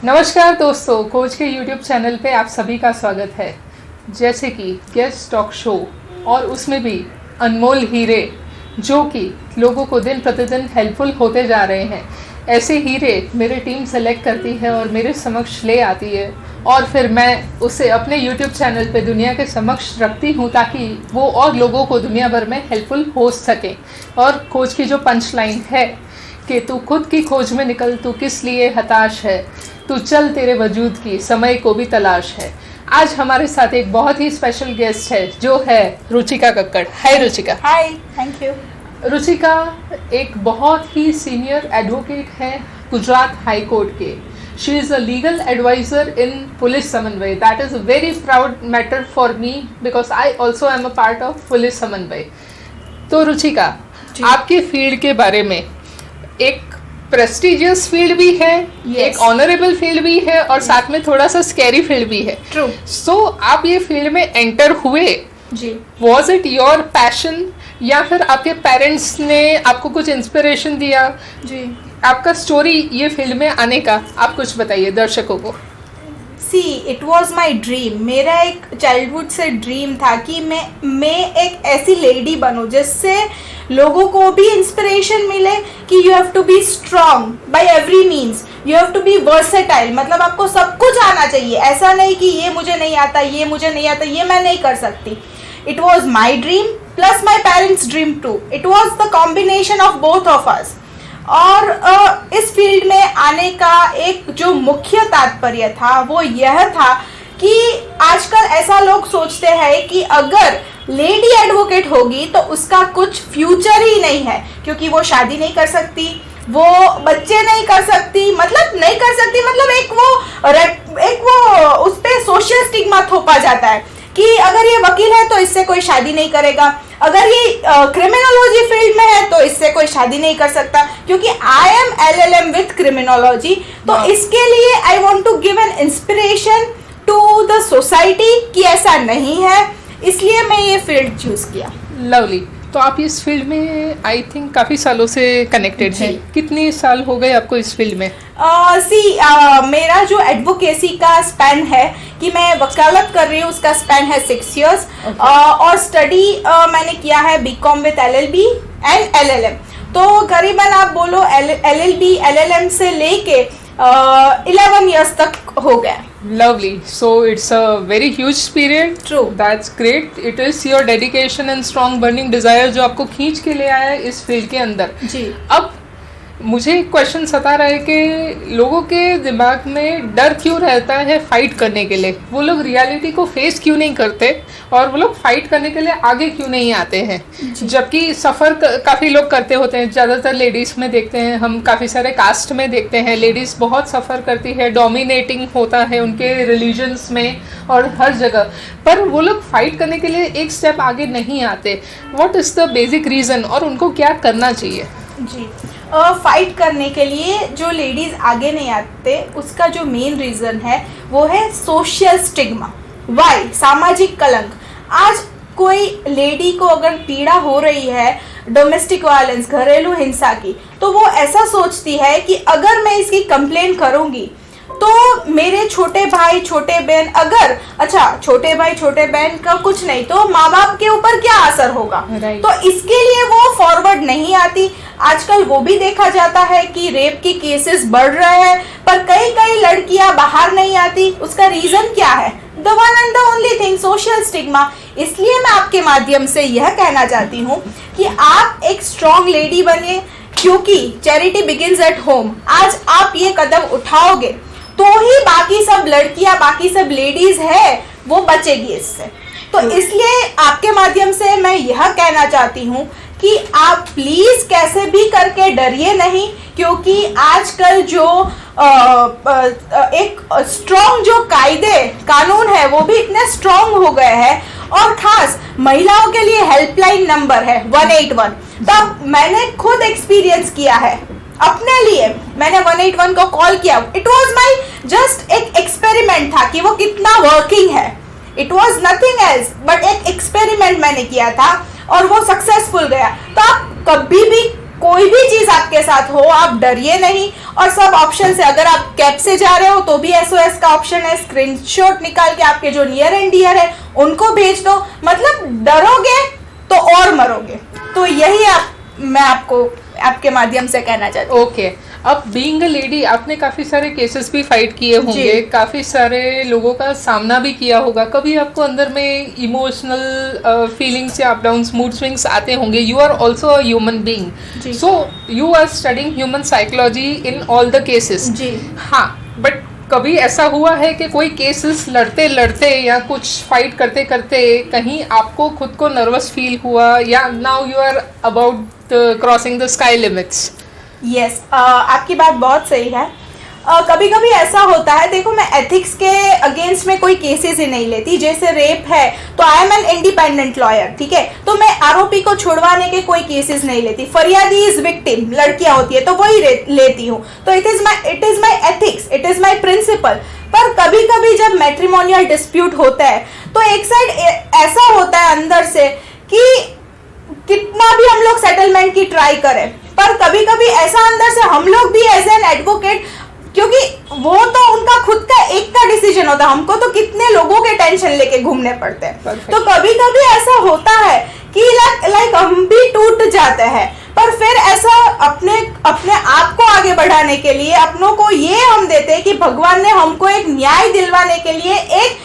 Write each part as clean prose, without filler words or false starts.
नमस्कार दोस्तों, कोच के YouTube चैनल पे आप सभी का स्वागत है। जैसे कि गेस्ट टॉक शो और उसमें भी अनमोल हीरे जो कि लोगों को दिन प्रतिदिन हेल्पफुल होते जा रहे हैं, ऐसे हीरे मेरी टीम सेलेक्ट करती है और मेरे समक्ष ले आती है और फिर मैं उसे अपने YouTube चैनल पे दुनिया के समक्ष रखती हूँ ताकि वो और लोगों को दुनिया भर में हेल्पफुल हो सके। और कोच की जो पंच लाइन है कि तू खुद की खोज में निकल, तू किस लिए हताश है, तू चल तेरे वजूद की समय को भी तलाश है। आज हमारे साथ एक बहुत ही स्पेशल गेस्ट है जो है Ruchika Kakkar. Hi Ruchika. Hi, thank you. Ruchika एक बहुत ही सीनियर एडवोकेट है गुजरात हाई कोर्ट के। She is a legal advisor in police Samanvay. That is a very proud matter for me because I also am a part of police Samanvay. तो रुचिका, आपके field के बारे में, एक प्रेस्टिजियस फील्ड भी है, एक ऑनरेबल फील्ड भी है और साथ में थोड़ा सा स्कैरी फील्ड भी है। ट्रू। सो आप ये फील्ड में एंटर हुए जी। वॉज इट योर पैशन या फिर आपके पेरेंट्स ने आपको कुछ इंस्पिरेशन दिया? जी। आपका स्टोरी ये फील्ड में आने का आप कुछ बताइए दर्शकों को। सी, इट वॉज माई ड्रीम। मेरा एक चाइल्डहुड से ड्रीम था कि मैं एक ऐसी लेडी बनूं जिससे लोगों को भी इंस्पिरेशन मिले कि you have to be strong by every means, you have to be versatile. मतलब आपको सब कुछ आना चाहिए, ऐसा नहीं कि ये मुझे नहीं आता, ये मुझे नहीं आता, ये मैं नहीं कर सकती। It was my dream plus my parents dream too. It was the combination of both of us. और इस फील्ड में आने का एक जो मुख्य तात्पर्य था वो यह था कि आजकल ऐसा लोग सोचते हैं कि अगर लेडी एडवोकेट होगी तो उसका कुछ फ्यूचर ही नहीं है, क्योंकि वो शादी नहीं कर सकती, वो बच्चे नहीं कर सकती, मतलब नहीं कर सकती, मतलब एक वो उस पे सोशल स्टिग्मा थोपा जाता है कि अगर ये वकील है तो इससे कोई शादी नहीं करेगा, अगर ये क्रिमिनोलॉजी फील्ड में है तो इससे कोई शादी नहीं कर सकता, क्योंकि I am LLM with criminology. तो इसके लिए I want to give an inspiration to the society कि ऐसा नहीं है, इसलिए मैं ये फील्ड चूज किया। लवली। तो आप इस फील्ड में आई थिंक काफ़ी सालों से कनेक्टेड हैं। कितने साल हो गए आपको इस फील्ड में? मेरा जो एडवोकेसी का स्पैन है कि मैं वकालत कर रही हूँ उसका स्पैन है 6 years। और स्टडी मैंने किया है BCom with LLB and LLM। तो करीबन आप बोलो LLB LLM से लेके 11 years तक हो गया। Lovely. So it's a very huge period. True. That's great. It is your dedication and strong burning desire जो आपको खींच के ले आया है इस फील्ड के अंदर। जी। अब मुझे एक क्वेश्चन सता रहा है कि लोगों के दिमाग में डर क्यों रहता है फाइट करने के लिए? वो लोग रियलिटी को फेस क्यों नहीं करते और वो लोग फाइट करने के लिए आगे क्यों नहीं आते हैं? जबकि सफ़र काफ़ी लोग करते होते हैं। ज़्यादातर लेडीज़ में देखते हैं, हम काफ़ी सारे कास्ट में देखते हैं, लेडीज़ बहुत सफ़र करती है, डोमिनेटिंग होता है उनके रिलीजन्स में और हर जगह, पर वो लोग फाइट करने के लिए एक स्टेप आगे नहीं आते। What is the basic reason और उनको क्या करना चाहिए? जी, फाइट करने के लिए जो लेडीज आगे नहीं आते उसका जो मेन रीज़न है वो है सोशल स्टिग्मा। वाई? सामाजिक कलंक। आज कोई लेडी को अगर पीड़ा हो रही है डोमेस्टिक वायलेंस, घरेलू हिंसा की, तो वो ऐसा सोचती है कि अगर मैं इसकी कंप्लेन करूंगी तो मेरे छोटे भाई छोटे बहन, अगर अच्छा छोटे भाई छोटे बहन का कुछ नहीं तो माँ बाप के ऊपर क्या असर होगा? तो इसके लिए वो फॉरवर्ड नहीं आती। आजकल वो भी देखा जाता है कि रेप की केसेस बढ़ रहे हैं, पर कई लड़कियां बाहर नहीं आती। उसका रीजन क्या है? The one and the only thing, social stigma. इसलिए मैं आपके माध्यम से यह कहना चाहती हूँ कि आप एक स्ट्रॉन्ग लेडी बनिए, क्योंकि चैरिटी बिगिंस एट होम। आज आप ये कदम उठाओगे तो ही बाकी सब लड़कियां, बाकी सब लेडीज है वो बचेगी इससे। तो इसलिए आपके माध्यम से मैं यह कहना चाहती हूँ कि आप प्लीज कैसे भी करके डरिए नहीं, क्योंकि आजकल जो एक स्ट्रॉन्ग जो कानून है वो भी इतने स्ट्रॉन्ग हो गए हैं। और खास महिलाओं के लिए हेल्पलाइन नंबर है 181। तब मैंने खुद एक्सपीरियंस किया है अपने लिए, मैंने 181 को कॉल किया। इट वॉज माई जस्ट एक एक्सपेरिमेंट था कि वो कितना वर्किंग है। It was nothing else but एक एक्सपेरिमेंट मैंने किया था और वो सक्सेसफुल गया। तो आप कभी भी कोई भी चीज आपके साथ हो आप डरिए नहीं, और सब ऑप्शन से, अगर आप कैब से जा रहे हो तो भी SOS का ऑप्शन है, स्क्रीनशॉट निकाल के आपके जो नियर एंड डियर है उनको भेज दो, मतलब डरोगे तो और मरोगे। तो यही मैं आपको आपके माध्यम से कहना चाहती हूँ। ओके, अब बीइंग अ लेडी आपने काफी सारे केसेस भी फाइट किए होंगे, काफी सारे लोगों का सामना भी किया होगा, कभी आपको अंदर में इमोशनल फीलिंग्स या अप डाउन्स, मूड स्विंग्स आते होंगे। You are also a human being, so you are studying human psychology in all the cases. जी हाँ, बट कभी ऐसा हुआ है कि कोई केसेस लड़ते लड़ते या कुछ फाइट करते करते कहीं आपको खुद को नर्वस फील हुआ, या now you are about crossing the sky limits? Yes, आपकी बात बहुत सही है। कभी कभी ऐसा होता है, देखो मैं एथिक्स के अगेंस्ट में कोई केसेस ही नहीं लेती, जैसे रेप है तो I am an independent lawyer, ठीक है, तो मैं आरोपी को छुड़वाने के कोई केसेस नहीं लेती। फरियादी इज विक्टिम, लड़कियां होती है तो वही लेती हूँ, तो it is my ethics, it is my principle. पर कभी कभी जब मैट्रिमोनियल डिस्प्यूट होता है तो एक साइड ऐसा होता है अंदर से कि कितना भी हम लोग सेटलमेंट की ट्राई करें, पर कभी कभी ऐसा अंदर से हम लोग भी एज एन एडवोकेट, क्योंकि वो तो उनका खुद का एक का डिसीजन होता है, हमको तो कितने लोगों के टेंशन लेके घूमने पड़ते हैं। तो कभी कभी ऐसा होता है कि लाइक हम भी टूट जाते हैं, पर फिर ऐसा अपने आप को आगे बढ़ाने के लिए अपनों को ये हम देते हैं कि भगवान ने हमको एक न्याय दिलवाने के लिए एक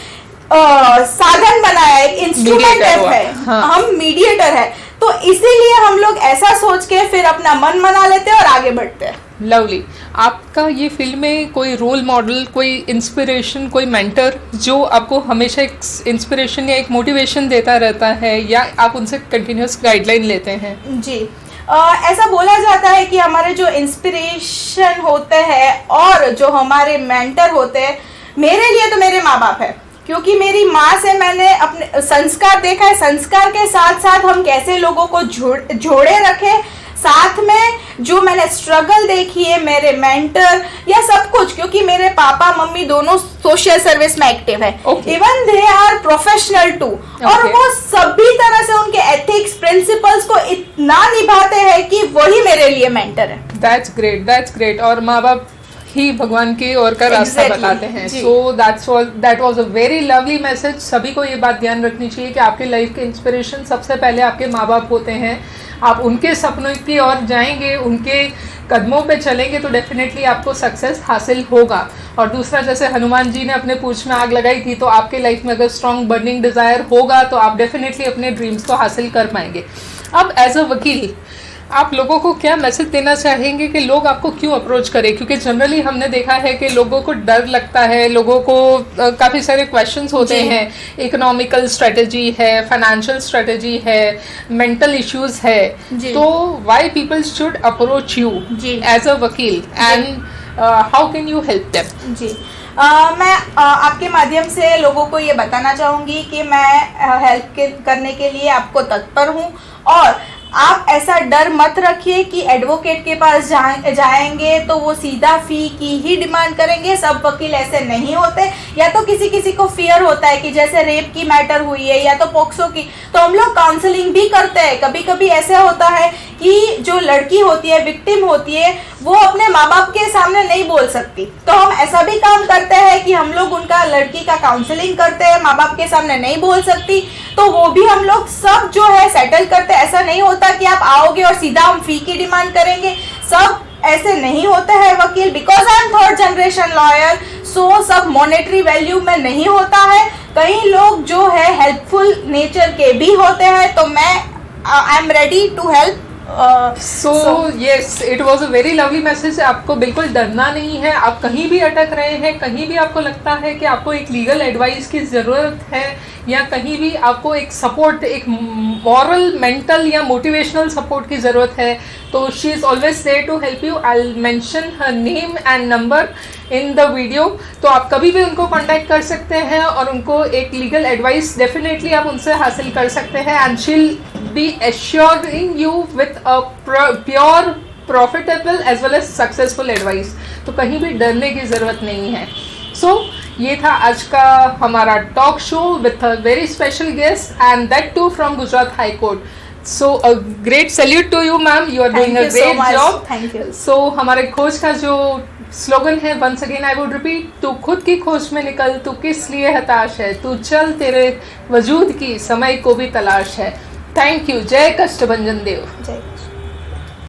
साधन बनाया, एक इंस्ट्रूमेंट है, हाँ। हम मीडिएटर है, तो इसीलिए हम लोग ऐसा सोच के फिर अपना मन मना लेते हैं और आगे बढ़ते हैं। लवली, आपका ये फिल्म में कोई रोल मॉडल, कोई इंस्पिरेशन, कोई मेंटर जो आपको हमेशा एक इंस्पिरेशन या एक मोटिवेशन देता रहता है, या आप उनसे कंटिन्यूस गाइडलाइन लेते हैं? जी, ऐसा बोला जाता है कि हमारे जो इंस्पिरेशन होते हैं और जो हमारे मेंटर होते हैं, मेरे लिए तो मेरे माँ बाप है, क्योंकि मेरी माँ से मैंने अपने संस्कार देखा है, संस्कार के साथ साथ हम कैसे लोगों को जोड़े रखे, साथ में जो मैंने स्ट्रगल देखी है, मेरे मेंटर या सब कुछ, क्योंकि मेरे पापा मम्मी दोनों सोशल सर्विस में एक्टिव है, even they are professional too, और वो सभी तरह से उनके एथिक्स प्रिंसिपल्स को इतना निभाते हैं कि वही मेरे लिए मेंटर है। That's great, that's great. और माँ बाप ही भगवान के और का रास्ता बताते हैं। So that was a very lovely message. सभी को ये बात ध्यान रखनी चाहिए कि आपके लाइफ के इंस्पिरेशन सबसे पहले आपके माँ बाप होते हैं। आप उनके सपनों की ओर जाएंगे, उनके कदमों पे चलेंगे तो डेफिनेटली आपको सक्सेस हासिल होगा। और दूसरा, जैसे हनुमान जी ने अपने पूंछ में आग लगाई थी, तो आपके लाइफ में अगर स्ट्रॉन्ग बर्निंग डिजायर होगा तो आप डेफिनेटली अपने ड्रीम्स को हासिल कर पाएंगे। अब एज अ वकील आप लोगों को क्या मैसेज देना चाहेंगे कि लोग आपको क्यों अप्रोच करें? क्योंकि जनरली हमने देखा है कि लोगों को डर लगता है, लोगों को काफ़ी सारे क्वेश्चंस होते हैं, इकोनॉमिकल स्ट्रेटजी है, फाइनेंशियल स्ट्रेटजी है, मेंटल इश्यूज है, तो why people should approach you as a वकील and how can you help them? जी, मैं आपके माध्यम से लोगों को ये बताना चाहूँगी कि मैं हेल्प करने के लिए आपको तत्पर हूँ, और आप ऐसा डर मत रखिए कि एडवोकेट के पास जाएंगे तो वो सीधा फी की ही डिमांड करेंगे। सब वकील ऐसे नहीं होते, या तो किसी किसी को फियर होता है कि जैसे रेप की मैटर हुई है या तो पोक्सो की, तो हम लोग काउंसलिंग भी करते हैं। कभी कभी ऐसा होता है कि जो लड़की होती है, विक्टिम होती है, वो अपने माँ बाप के सामने नहीं बोल सकती, तो हम ऐसा भी काम करते हैं कि हम लोग उनका लड़की का काउंसलिंग करते हैं, माँ बाप के सामने नहीं बोल सकती तो वो भी हम लोग सब जो है सेटल करते हैं। ऐसा नहीं होता कि आप आओगे और सीधा हम फी की डिमांड करेंगे, सब ऐसे नहीं होता है वकील, because I am third generation lawyer, so सब मॉनेटरी वैल्यू में नहीं होता है। कई लोग जो है हेल्पफुल नेचर के भी होते हैं, तो मैं I am ready to help. Yes, it was a very lovely message. आपको बिल्कुल डरना नहीं है। आप कहीं भी अटक रहे हैं, कहीं भी आपको लगता है कि आपको एक लीगल एडवाइस की ज़रूरत है, या कहीं भी आपको एक सपोर्ट, एक मॉरल, मेंटल या मोटिवेशनल सपोर्ट की ज़रूरत है, तो she is always there to help you. I will mention her name and number in the video, तो आप कभी भी उनको कांटेक्ट कर सकते हैं और उनको एक लीगल एडवाइस डेफिनेटली आप उनसे हासिल कर सकते हैं, and she will be assuring you with a pure, profitable as well as successful advice. तो कहीं भी डरने की ज़रूरत नहीं है। सो ये था आज का हमारा talk show with a very special guest, and that too from Gujarat high court. So great salute to you ma'am, you are doing a Thank you so great much. Job. Thank you. So हमारे खोज का जो slogan है, once again I would repeat, तू खुद की खोज में निकल, तू किस लिए हताश है, तू चल, तेरे वजूद की समय को भी तलाश है। Thank you. जय कष्टभंजन देव। जय